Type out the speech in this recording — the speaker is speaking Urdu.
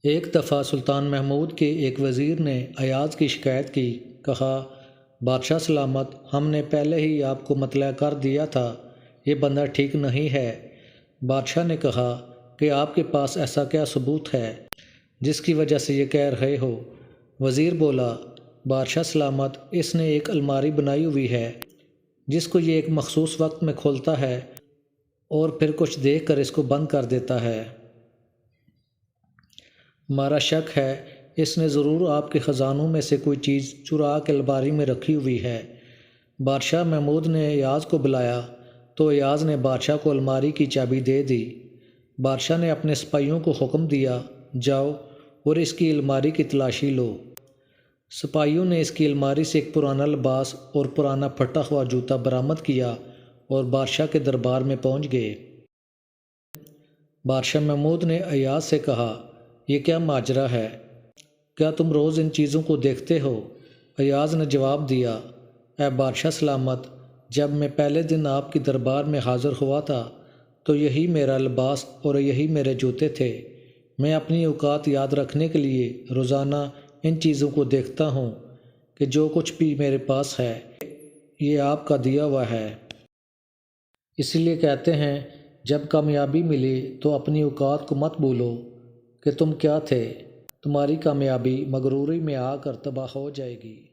ایک دفعہ سلطان محمود کے ایک وزیر نے ایاز کی شکایت کی۔ کہا، بادشاہ سلامت، ہم نے پہلے ہی آپ کو مطلع کر دیا تھا، یہ بندہ ٹھیک نہیں ہے۔ بادشاہ نے کہا کہ آپ کے پاس ایسا کیا ثبوت ہے جس کی وجہ سے یہ کہہ رہے ہو؟ وزیر بولا، بادشاہ سلامت، اس نے ایک الماری بنائی ہوئی ہے جس کو یہ ایک مخصوص وقت میں کھولتا ہے اور پھر کچھ دیکھ کر اس کو بند کر دیتا ہے۔ ہمارا شک ہے اس نے ضرور آپ کے خزانوں میں سے کوئی چیز چرا کے الماری میں رکھی ہوئی ہے۔ بادشاہ محمود نے ایاز کو بلایا تو ایاز نے بادشاہ کو الماری کی چابی دے دی۔ بادشاہ نے اپنے سپاہیوں کو حکم دیا، جاؤ اور اس کی الماری کی تلاشی لو۔ سپاہیوں نے اس کی الماری سے ایک پرانا لباس اور پرانا پھٹا ہوا جوتا برآمد کیا اور بادشاہ کے دربار میں پہنچ گئے۔ بادشاہ محمود نے ایاز سے کہا، یہ کیا ماجرا ہے؟ کیا تم روز ان چیزوں کو دیکھتے ہو؟ ایاز نے جواب دیا، اے بادشاہ سلامت، جب میں پہلے دن آپ کی دربار میں حاضر ہوا تھا تو یہی میرا لباس اور یہی میرے جوتے تھے۔ میں اپنی اوقات یاد رکھنے کے لیے روزانہ ان چیزوں کو دیکھتا ہوں کہ جو کچھ بھی میرے پاس ہے یہ آپ کا دیا ہوا ہے۔ اسی لیے کہتے ہیں، جب کامیابی ملے تو اپنی اوقات کو مت بھولو کہ تم کیا تھے، تمہاری کامیابی مغروری میں آ کر تباہ ہو جائے گی۔